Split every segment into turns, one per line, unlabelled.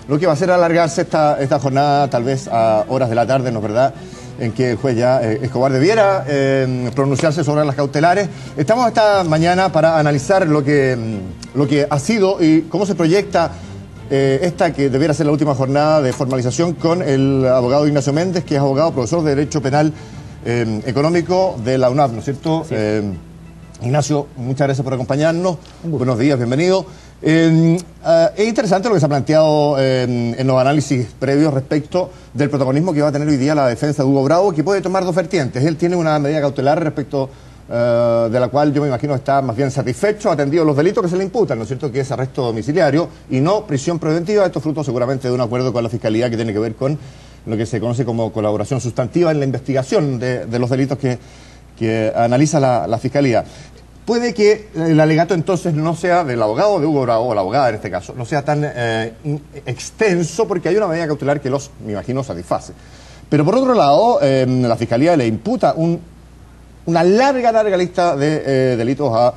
lo que va a hacer alargarse esta jornada tal vez a horas de la tarde, ¿no es verdad?, en que el juez ya Escobar debiera pronunciarse sobre las cautelares. Estamos esta mañana para analizar lo que ha sido y cómo se proyecta esta que debiera ser la última jornada de formalización con el abogado Ignacio Méndez, que es abogado, profesor de Derecho Penal Económico de la UNAV, ¿no es cierto? Sí. Ignacio, muchas gracias por acompañarnos. Buenos días, bienvenido. Es interesante lo que se ha planteado en los análisis previos respecto del protagonismo que va a tener hoy día la defensa de Hugo Bravo, que puede tomar dos vertientes. Él tiene una medida cautelar respecto de la cual yo me imagino está más bien satisfecho, atendido los delitos que se le imputan, ¿no es cierto?, que es arresto domiciliario y no prisión preventiva. Esto es fruto seguramente de un acuerdo con la Fiscalía que tiene que ver con lo que se conoce como colaboración sustantiva en la investigación de los delitos que analiza la Fiscalía. Puede que el alegato entonces no sea del abogado de Hugo Bravo, o la abogada en este caso, no sea tan extenso porque hay una medida cautelar que me imagino, satisface. Pero por otro lado, la Fiscalía le imputa una larga lista de delitos a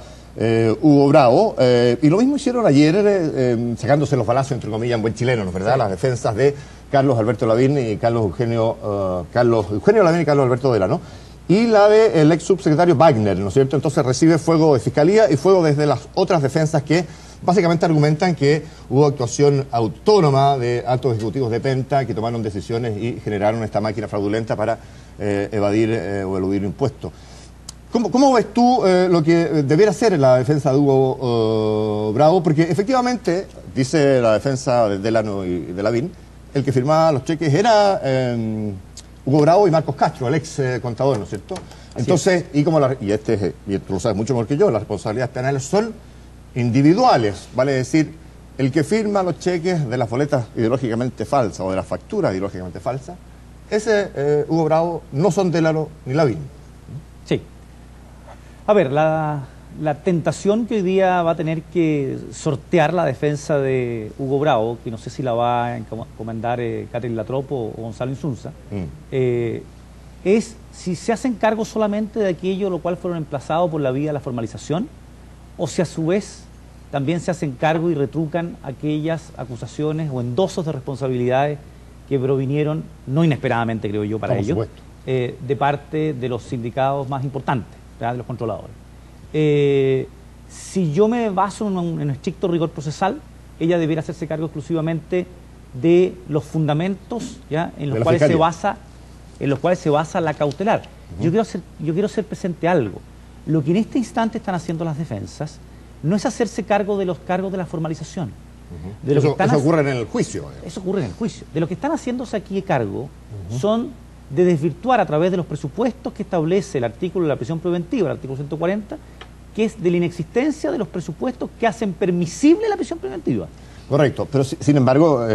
Hugo Bravo, y lo mismo hicieron ayer, sacándose los balazos, entre comillas, en buen chileno, ¿no es verdad?, sí, las defensas de Carlos Alberto Lavín y Carlos Eugenio Lavín y Carlos Alberto Delano, y la del ex subsecretario Wagner, ¿no es cierto? Entonces recibe fuego de Fiscalía y fuego desde las otras defensas que básicamente argumentan que hubo actuación autónoma de altos ejecutivos de Penta que tomaron decisiones y generaron esta máquina fraudulenta para evadir o eludir impuestos. ¿Cómo ves tú lo que debiera ser la defensa de Hugo Bravo? Porque efectivamente, dice la defensa de Delano y de Lavín, el que firmaba los cheques era Hugo Bravo y Marcos Castro, el ex contador, ¿no es cierto? Entonces, y tú lo sabes mucho mejor que yo, las responsabilidades penales son individuales, vale decir, el que firma los cheques de las boletas ideológicamente falsas o de las facturas ideológicamente falsas, ese Hugo Bravo no son Delano ni Lavín.
Sí. A ver, la tentación que hoy día va a tener que sortear la defensa de Hugo Bravo, que no sé si la va a encomendar Catherine Latropo o Gonzalo Insunza, es si se hacen cargo solamente de aquello lo cual fueron emplazados por la vía de la formalización, o si a su vez también se hacen cargo y retrucan aquellas acusaciones o endosos de responsabilidades que provinieron, no inesperadamente creo yo para ellos, de parte de los sindicatos más importantes, ¿verdad?, de los controladores. Si yo me baso en un estricto rigor procesal, ella debiera hacerse cargo exclusivamente de los fundamentos, ¿ya?, en los cuales se basa la cautelar. Yo quiero hacer presente algo. Lo que en este instante están haciendo las defensas no es hacerse cargo de los cargos de la formalización.
Eso ocurre en el juicio.
Eso ocurre en el juicio. De lo que están haciéndose aquí cargo son de desvirtuar a través de los presupuestos que establece el artículo de la prisión preventiva, el artículo 140, que es de la inexistencia de los presupuestos que hacen permisible la prisión preventiva.
Correcto, pero sin embargo,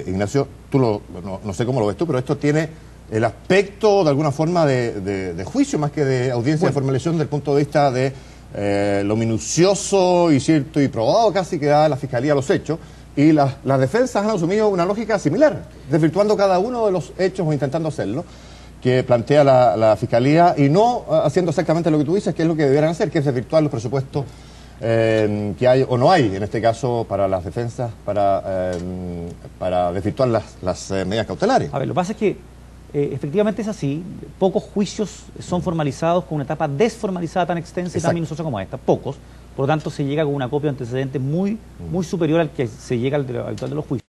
Ignacio, no sé cómo lo ves tú, pero esto tiene el aspecto de alguna forma de juicio más que de audiencia de formalización desde el punto de vista de lo minucioso y cierto y probado casi que da la Fiscalía a los hechos, y las defensas han asumido una lógica similar, desvirtuando cada uno de los hechos o intentando hacerlo, que plantea la Fiscalía, y no haciendo exactamente lo que tú dices, que es lo que debieran hacer, que es desvirtuar los presupuestos que hay o no hay, en este caso, para las defensas, para desvirtuar las medidas cautelares.
A ver, lo que pasa es que efectivamente es así, pocos juicios son formalizados con una etapa desformalizada tan extensa y tan minuciosa como esta, pocos, por lo tanto se llega con una copia de antecedentes muy superior al que se llega al habitual de los juicios.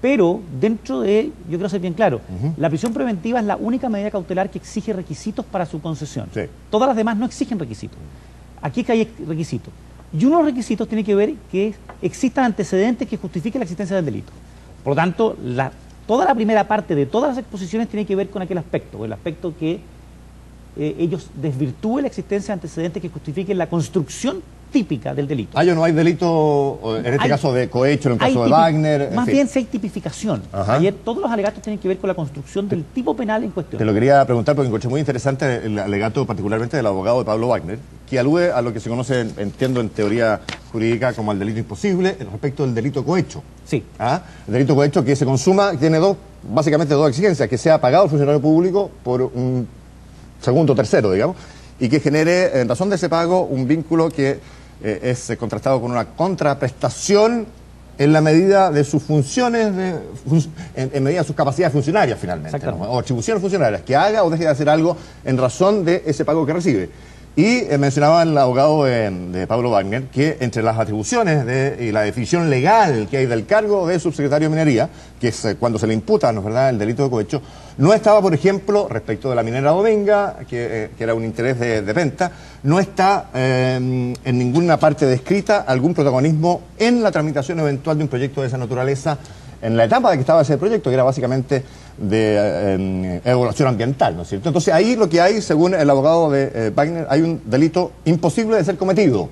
Pero dentro de, yo quiero ser bien claro, la prisión preventiva es la única medida cautelar que exige requisitos para su concesión. Sí. Todas las demás no exigen requisitos. Aquí es que hay requisitos. Y uno de los requisitos tiene que ver que existan antecedentes que justifiquen la existencia del delito. Por lo tanto, toda la primera parte de todas las exposiciones tiene que ver con aquel aspecto, el aspecto que ellos desvirtúen la existencia de antecedentes que justifiquen la construcción típica del delito.
¿Hay o no hay delito, en este caso de cohecho, en el caso de Wagner?
Más bien si hay tipificación. Ayer todos los alegatos tienen que ver con la construcción del tipo penal en cuestión.
Te lo quería preguntar porque encontré muy interesante el alegato particularmente del abogado de Pablo Wagner, que alude a lo que se conoce, entiendo en teoría jurídica, como el delito imposible, respecto del delito cohecho.
Sí.
El delito cohecho que se consuma tiene básicamente dos exigencias: que sea pagado el funcionario público por un segundo o tercero, digamos, y que genere, en razón de ese pago, un vínculo que es contrastado con una contraprestación en la medida de sus funciones, en medida de sus capacidades funcionarias finalmente, ¿no? O atribuciones funcionarias, que haga o deje de hacer algo en razón de ese pago que recibe. Y mencionaba el abogado de Pablo Wagner que entre las atribuciones y la definición legal que hay del cargo de subsecretario de Minería, que es cuando se le imputa, ¿no es verdad?, el delito de cohecho, no estaba, por ejemplo, respecto de la minera Dominga, que era un interés de venta, no está en ninguna parte descrita algún protagonismo en la tramitación eventual de un proyecto de esa naturaleza en la etapa de que estaba ese proyecto, que era básicamente de evaluación ambiental, ¿no es cierto? Entonces ahí lo que hay, según el abogado de Wagner, hay un delito imposible de ser cometido.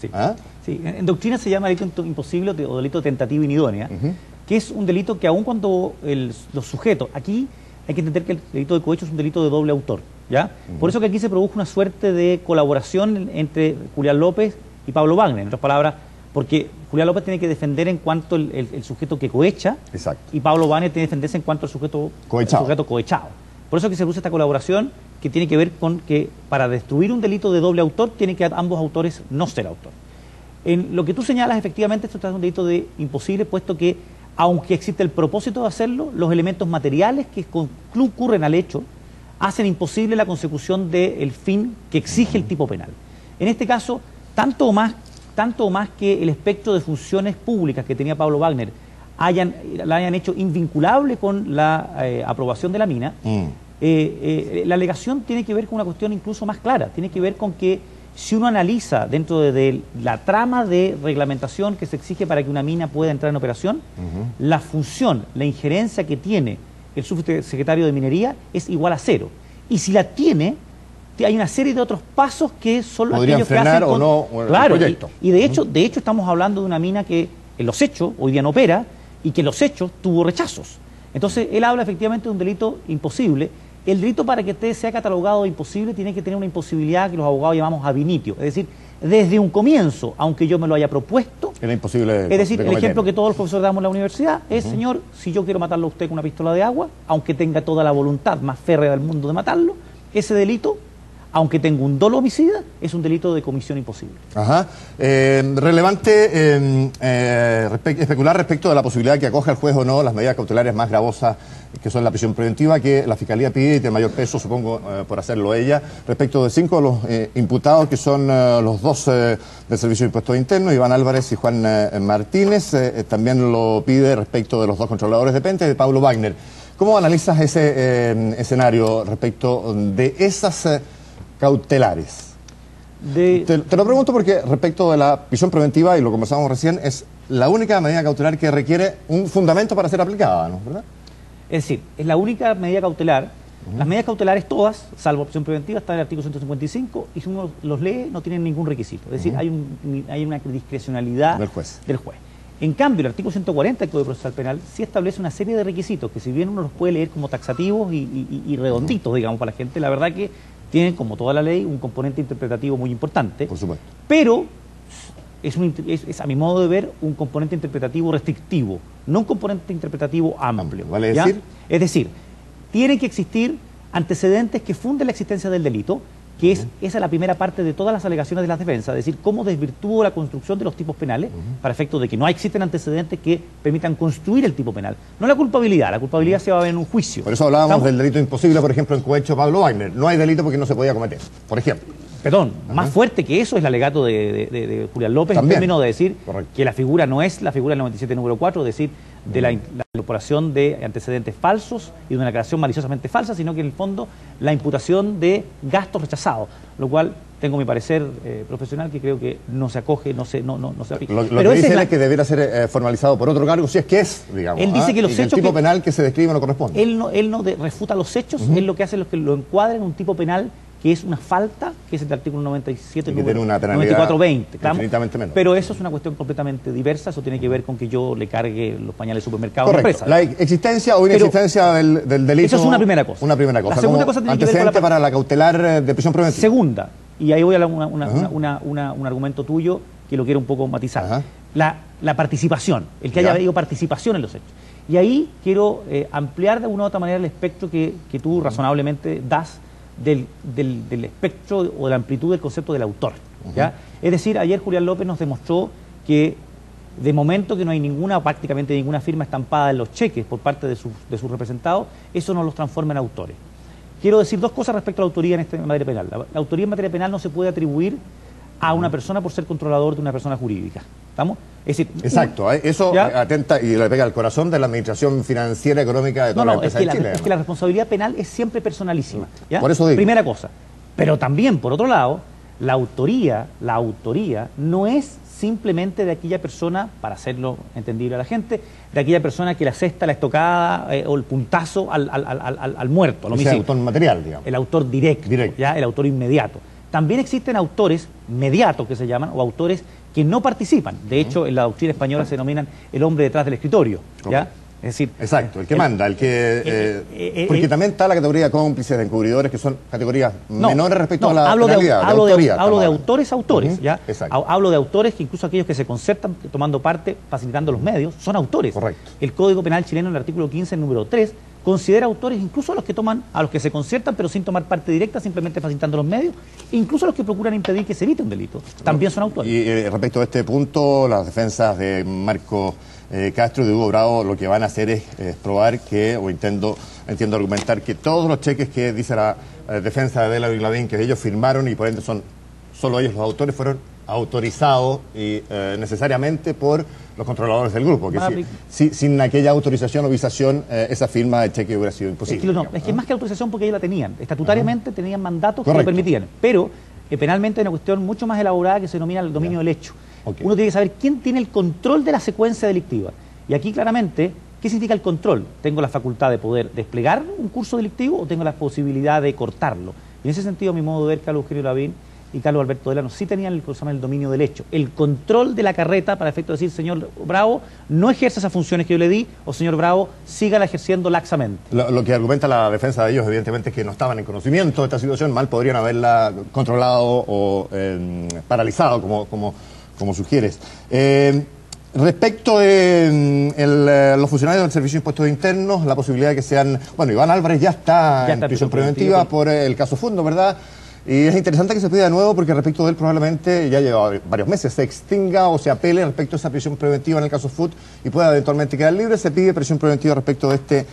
Sí. ¿Ah? Sí. En doctrina se llama delito imposible o delito de tentativa inidónea, que es un delito que aun cuando los sujetos, aquí hay que entender que el delito de cohecho es un delito de doble autor, ¿ya? Por eso que aquí se produjo una suerte de colaboración entre Julián López y Pablo Wagner, en otras palabras, porque Julián López tiene que defender en cuanto el sujeto que cohecha. Exacto. Y Pablo Wagner tiene que defenderse en cuanto al sujeto cohechado. Por eso que se produce esta colaboración que tiene que ver con que para destruir un delito de doble autor tienen que ambos autores no ser autor. En lo que tú señalas, efectivamente, esto es un delito de imposible, puesto que, aunque existe el propósito de hacerlo, los elementos materiales que concurren al hecho hacen imposible la consecución del fin que exige el tipo penal. En este caso, tanto o más que el espectro de funciones públicas que tenía Pablo Wagner la hayan hecho invinculable con la aprobación de la mina, la alegación tiene que ver con una cuestión incluso más clara, tiene que ver con que si uno analiza dentro de la trama de reglamentación que se exige para que una mina pueda entrar en operación, la función, la injerencia que tiene el subsecretario de Minería es igual a 0. Y si la tiene, hay una serie de otros pasos que son los
podrían frenar o no
claro,
el proyecto.
Y de hecho estamos hablando de una mina que en los hechos hoy día no opera y que en los hechos tuvo rechazos. Entonces él habla efectivamente de un delito imposible. El delito, para que sea catalogado de imposible, tiene que tener una imposibilidad que los abogados llamamos ab initio, es decir, desde un comienzo, aunque yo me lo haya propuesto,
era imposible.
Es decir, el ejemplo que todos los profesores damos en la universidad es, señor, si yo quiero matarlo a usted con una pistola de agua, aunque tenga toda la voluntad más férrea del mundo de matarlo, ese delito, aunque tenga un dolo homicida, es un delito de comisión imposible.
Ajá. Relevante especular respecto de la posibilidad que acoja el juez o no las medidas cautelares más gravosas, que son la prisión preventiva, que la Fiscalía pide y de mayor peso, supongo, por hacerlo ella, respecto de 5 de los imputados, que son los 2 del Servicio de Impuestos Internos, Iván Álvarez y Juan Martínez. También lo pide respecto de los 2 controladores de Pente, de Pablo Wagner. ¿Cómo analizas ese escenario respecto de esas cautelares? Te lo pregunto porque respecto de la prisión preventiva, y lo conversábamos recién, es la única medida cautelar que requiere un fundamento para ser aplicada, ¿no? ¿Verdad?
Es decir, es la única medida cautelar. Las medidas cautelares todas, salvo prisión preventiva, están en el artículo 155 y si uno los lee no tienen ningún requisito. Es decir, hay una discrecionalidad del juez. En cambio, el artículo 140 del Código Procesal Penal sí establece una serie de requisitos que, si bien uno los puede leer como taxativos y redonditos, digamos, para la gente, la verdad que tienen, como toda la ley, un componente interpretativo muy importante.
Por supuesto.
Pero es, a mi modo de ver, un componente interpretativo restrictivo, no un componente interpretativo amplio.
¿Vale decir?
Es decir, tienen que existir antecedentes que funden la existencia del delito, que esa es la primera parte de todas las alegaciones de la defensa, es decir, cómo desvirtúo la construcción de los tipos penales para efecto de que no existen antecedentes que permitan construir el tipo penal. No la culpabilidad se va a ver en un juicio.
Por eso hablábamos del delito imposible, por ejemplo, en cohecho Pablo Wagner. No hay delito porque no se podía cometer, por ejemplo.
Perdón, más fuerte que eso es el alegato de Julián López, también, en términos de decir que la figura no es la figura del 97 número 4, es decir, de la incorporación de antecedentes falsos y de una declaración maliciosamente falsa, sino que en el fondo la imputación de gastos rechazados, lo cual tengo mi parecer profesional que creo que no se acoge, no se aplica.
Lo que dicen es que debiera ser formalizado por otro cargo, si es que es, digamos.
Él dice que los hechos,
el tipo penal que se describe no corresponde.
Él no refuta los hechos, él lo que hace es que lo encuadra en un tipo penal que es una falta, que es el artículo 97, número 9420.
Infinitamente menos.
Pero eso es una cuestión completamente diversa, eso tiene que ver con que yo le cargue los pañales de supermercado a la
empresa.
La
existencia o inexistencia del delito.
Eso es una primera cosa.
Una primera cosa.
La segunda cosa tiene que ver con
para la cautelar de prisión preventiva.
Segunda, y ahí voy a un argumento tuyo que lo quiero un poco matizar. La participación, el que haya habido participación en los hechos. Y ahí quiero ampliar de una u otra manera el espectro que tú razonablemente das del espectro o de la amplitud del concepto del autor. ¿Ya? Es decir, ayer Julián López nos demostró que De momento que no hay ninguna, prácticamente ninguna firma estampada en los cheques por parte de sus representados, eso no los transforma en autores. Quiero decir dos cosas respecto a la autoría en materia penal. La autoría en materia penal no se puede atribuir a una persona por ser controlador de una persona jurídica. ¿Estamos? Es decir,
exacto, eso ¿ya? Atenta y le pega al corazón de la administración financiera económica de toda la empresa de Chile.
Es que la responsabilidad penal es siempre personalísima. ¿Ya?
Por eso digo.
Primera cosa. Pero también, por otro lado, la autoría no es simplemente de aquella persona, para hacerlo entendible a la gente, de aquella persona que le asesta la estocada o el puntazo al muerto, al homicidio.
El autor material, digamos.
El autor directo. ¿Ya? El autor inmediato. También existen autores mediatos, que se llaman, o autores que no participan. De hecho, en la doctrina española se denominan el hombre detrás del escritorio. ¿Ya? Es decir,
exacto, el que manda, el que... porque también está la categoría de cómplices, de encubridores, que son categorías menores respecto a la penalidad,
hablo de autores, ¿ya? Hablo de autores que incluso aquellos que se concertan tomando parte, facilitando los medios, son autores.
Correcto.
El Código Penal chileno, en el artículo 15, número 3, considera autores incluso a los que se conciertan, pero sin tomar parte directa, simplemente facilitando los medios, incluso a los que procuran impedir que se evite un delito. También son autores.
Y respecto a este punto, las defensas de Marco Castro y de Hugo Bravo lo que van a hacer es probar que, o entiendo argumentar que todos los cheques que dice la defensa de Delano y Lavín, que ellos firmaron y por ende son solo ellos los autores, fueron autorizados y necesariamente por los controladores del grupo, que sin aquella autorización o visación esa firma de cheque hubiera sido imposible.
Es que es más que autorización porque ellos la tenían, estatutariamente tenían mandatos que lo permitían, pero penalmente hay una cuestión mucho más elaborada que se denomina el dominio del hecho. Okay. Uno tiene que saber quién tiene el control de la secuencia delictiva. Y aquí claramente, ¿qué significa el control? ¿Tengo la facultad de poder desplegar un curso delictivo o tengo la posibilidad de cortarlo? Y en ese sentido, a mi modo de ver, Carlos Eugenio Lavín y Carlos Alberto Delano sí tenían el dominio del hecho, el control de la carreta para efecto de decir, señor Bravo, no ejerza esas funciones que yo le di, o señor Bravo, sígala ejerciendo laxamente. Lo
que argumenta la defensa de ellos, evidentemente, es que no estaban en conocimiento de esta situación, mal podrían haberla controlado o paralizado, como sugieres. Respecto de los funcionarios del Servicio de Impuestos Internos, la posibilidad de que sean... Bueno, Iván Álvarez ya está en prisión preventiva por el caso Fundo, ¿verdad? Y es interesante que se pida de nuevo porque respecto de él probablemente ya lleva varios meses, se extinga o se apele respecto a esa prisión preventiva en el caso Food y pueda eventualmente quedar libre. Se pide prisión preventiva respecto de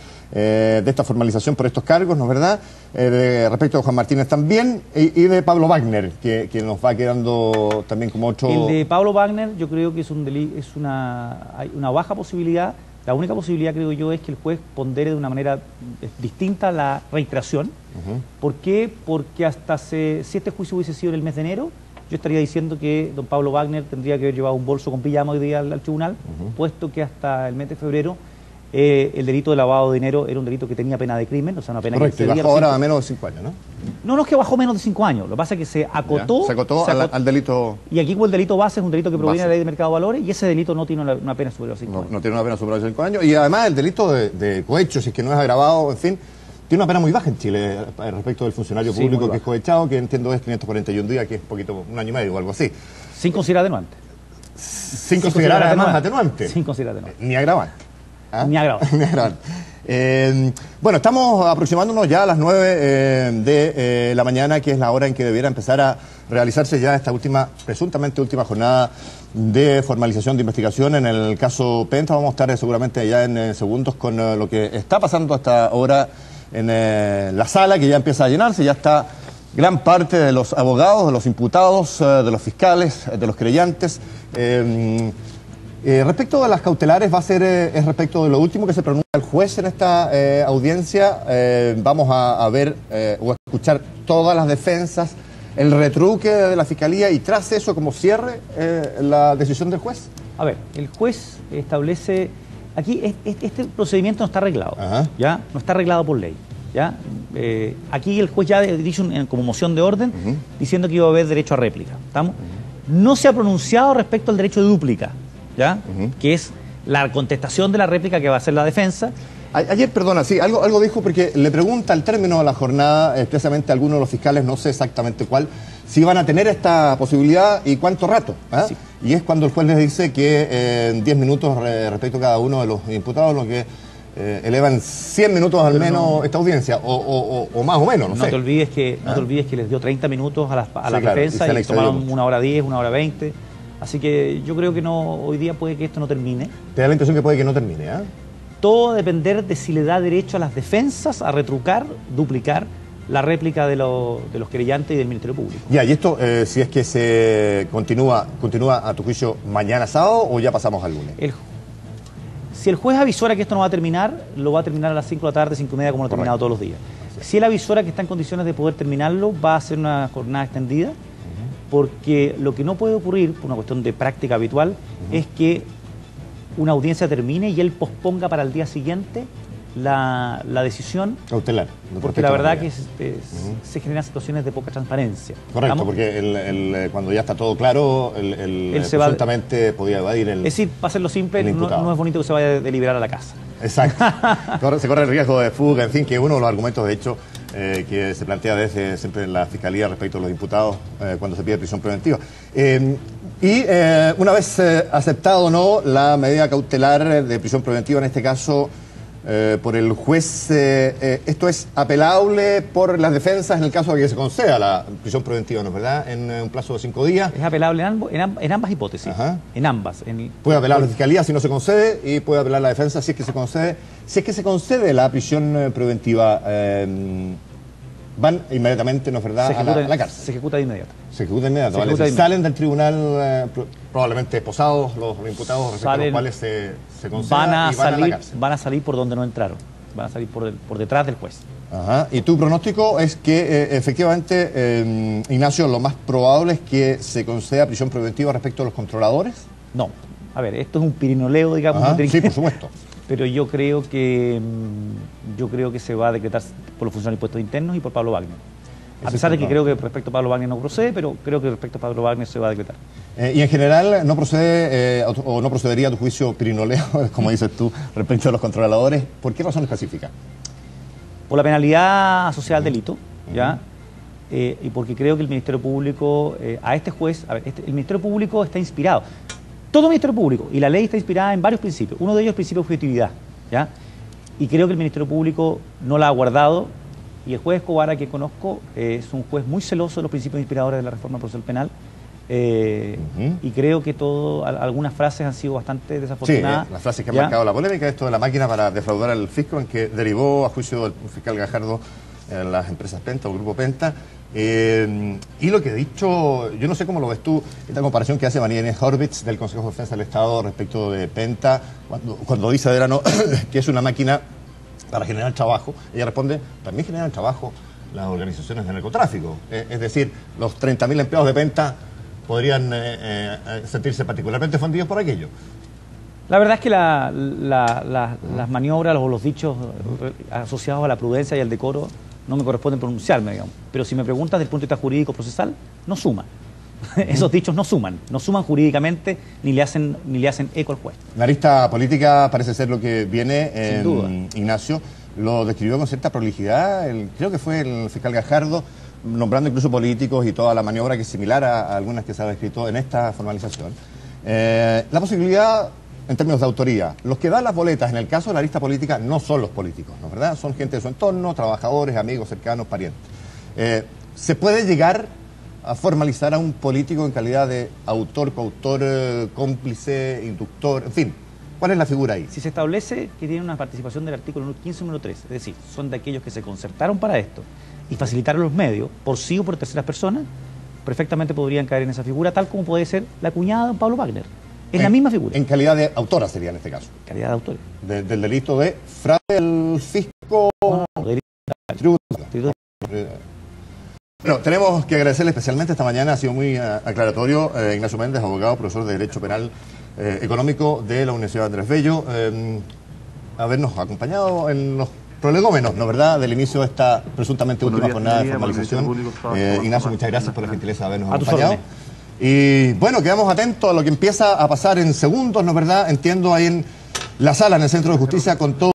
esta formalización por estos cargos, ¿no es verdad? Respecto de Juan Martínez también y de Pablo Wagner, que nos va quedando también como otro...
El de Pablo Wagner yo creo que hay una baja posibilidad. La única posibilidad, creo yo, es que el juez pondere de una manera distinta la reiteración. ¿Por qué? Porque si este juicio hubiese sido en el mes de enero, yo estaría diciendo que don Pablo Wagner tendría que haber llevado un bolso con pijama hoy día al tribunal, puesto que hasta el mes de febrero el delito de lavado de dinero era un delito que tenía pena de crimen, o sea, una pena
que se bajó ahora a menos de 5 años, ¿no?
No es que bajó menos de 5 años, lo que pasa es que se acotó
al delito...
Y aquí el delito base es un delito que proviene de la ley de mercado de valores y ese delito no tiene una pena superior a 5 años.
No tiene una pena superior a 5 años y además el delito de cohecho, si es que no es agravado, en fin, tiene una pena muy baja en Chile respecto del funcionario público que es cohechado, que entiendo es 541 días, que es poquito, un año y medio o algo así.
Sin considerar atenuante.
Sin considerar además atenuante.
Sin considerar atenuante.
Ni agravante.
Ni agravante.
Bueno, estamos aproximándonos ya a las 9 de la mañana, que es la hora en que debiera empezar a realizarse ya esta presuntamente última jornada de formalización de investigación en el caso Penta. Vamos a estar seguramente ya en segundos con lo que está pasando hasta ahora en la sala, que ya empieza a llenarse, ya está gran parte de los abogados, de los imputados, de los fiscales, de los creyentes. Respecto de las cautelares, va a ser es respecto de lo último que se pronuncia el juez en esta audiencia. Vamos a ver o a escuchar todas las defensas, el retruque de la Fiscalía y tras eso, como cierre, la decisión del juez.
A ver, el juez establece... Aquí este procedimiento no está arreglado, ¿ya? No está arreglado por ley, ¿ya? Aquí el juez ya dice como moción de orden diciendo que iba a haber derecho a réplica, ¿estamos? No se ha pronunciado respecto al derecho de dúplica, ¿ya? Que es la contestación de la réplica que va a hacer la defensa.
Ayer, perdona, sí, algo dijo porque le pregunta al término de la jornada, expresamente a algunos de los fiscales, no sé exactamente cuál, si van a tener esta posibilidad y cuánto rato. Sí. Y es cuando el juez les dice que en 10 minutos respecto a cada uno de los imputados, lo que elevan 100 minutos al menos esta audiencia, o más o menos, no sé.
No te olvides que les dio 30 minutos a la defensa y tomaron 1 hora 10, 1 hora 20. Así que yo creo que hoy día puede que esto no termine.
Te da la impresión que puede que no termine, ¿eh?
Todo va a depender de si le da derecho a las defensas a retrucar, duplicar la réplica de los querellantes y del Ministerio Público.
Ya, y esto, si es que se continúa a tu juicio mañana sábado o ya pasamos al lunes.
Si el juez avisora que esto no va a terminar, lo va a terminar a las 5 de la tarde, 5:30, como lo ha terminado todos los días. Si él avisora que está en condiciones de poder terminarlo, va a ser una jornada extendida, porque lo que no puede ocurrir, por una cuestión de práctica habitual, es que una audiencia termine y él posponga para el día siguiente la decisión
cautelar.
Porque la verdad que se generan situaciones de poca transparencia.
Correcto, ¿vamos? Porque cuando ya está todo claro, él presuntamente podía evadir el...
Es decir, para hacerlo simple, no es bonito que se vaya a deliberar a la casa.
Exacto. Se corre el riesgo de fuga, en fin, que uno de los argumentos, de hecho, que se plantea desde siempre en la Fiscalía respecto a los imputados cuando se pide prisión preventiva. Una vez aceptado o no la medida cautelar de prisión preventiva, en este caso por el juez, esto es apelable por las defensas en el caso de que se conceda la prisión preventiva, ¿no es verdad? En un plazo de 5 días.
Es apelable en ambas hipótesis. Ajá. En ambas.
Puede apelar la Fiscalía si no se concede y puede apelar la defensa si es que se concede. Si es que se concede la prisión preventiva, van inmediatamente, ¿no es verdad?, a la cárcel.
Se ejecuta de inmediato.
Se ejecuta de inmediato, ¿vale? Si salen del tribunal probablemente esposados los imputados respecto a los cuales se conceda y van a la cárcel.
Van a salir por donde no entraron, van a salir por detrás del juez.
Ajá. Y tu pronóstico es que efectivamente, Ignacio, lo más probable es que se conceda prisión preventiva respecto a los controladores.
No, a ver, esto es un pirinoleo, digamos.
Ajá, sí, por supuesto.
Pero yo creo que se va a decretar por los funcionarios de impuestos internos y por Pablo Wagner. A pesar de que creo que respecto a Pablo Wagner no procede, pero creo que respecto a Pablo Wagner se va a decretar.
Y en general, ¿no procede o no procedería a tu juicio pirinoleo, como dices tú, respecto a los controladores? ¿Por qué razón específica?
Por la penalidad asociada al delito, ¿ya? Y porque creo que el Ministerio Público, a este juez, el Ministerio Público está inspirado. Todo Ministerio Público y la ley está inspirada en varios principios. Uno de ellos es el principio de objetividad, ¿ya? Y creo que el Ministerio Público no la ha guardado. Y el juez Escobar, a quien conozco, es un juez muy celoso de los principios inspiradores de la reforma procesal penal. Y creo que algunas frases han sido bastante desafortunadas.
Sí, las frases que han marcado la polémica, esto de la máquina para defraudar al fisco, en que derivó a juicio del fiscal Gajardo las empresas Penta o Grupo Penta. Y lo que he dicho, yo no sé cómo lo ves tú, esta comparación que hace María Inés Horvitz del Consejo de Defensa del Estado respecto de Penta, cuando dice Adelano que es una máquina para generar trabajo, ella responde, también generan trabajo las organizaciones de narcotráfico. Es decir, los 30.000 empleados de Penta podrían sentirse particularmente ofendidos por aquello.
La verdad es que las maniobras o los dichos asociados a la prudencia y al decoro no me corresponden pronunciarme, digamos. Pero si me preguntas desde el punto de vista jurídico procesal, no suman. Esos dichos no suman jurídicamente ni le hacen eco al juez.
La arista política parece ser lo que viene.
Sin duda.
Ignacio lo describió con cierta prolijidad, creo que fue el fiscal Gajardo, nombrando incluso políticos y toda la maniobra que es similar a algunas que se ha descrito en esta formalización. La posibilidad, en términos de autoría, los que dan las boletas en el caso de la arista política no son los políticos, ¿no es verdad? Son gente de su entorno, trabajadores, amigos, cercanos, parientes. ¿Se puede llegar a formalizar a un político en calidad de autor, coautor, cómplice, inductor, en fin? ¿Cuál es la figura ahí?
Si se establece que tiene una participación del artículo 15, número 3, es decir, son de aquellos que se concertaron para esto y facilitaron los medios, por sí o por terceras personas, perfectamente podrían caer en esa figura, tal como puede ser la cuñada de don Pablo Wagner. Es la misma figura.
En calidad de autora sería en este caso.
Calidad de autora.
Del delito de fraude al fisco. Tributo. Bueno, tenemos que agradecerle especialmente esta mañana, ha sido muy aclaratorio, Ignacio Méndez, abogado, profesor de Derecho Penal Económico de la Universidad Andrés Bello, habernos acompañado en los prolegómenos, ¿no verdad?, del inicio de esta presuntamente última jornada de formalización. Ignacio, muchas gracias por la gentileza de habernos acompañado. Y bueno, quedamos atentos a lo que empieza a pasar en segundos, ¿no verdad?, entiendo ahí en la sala, en el Centro de Justicia, con todo.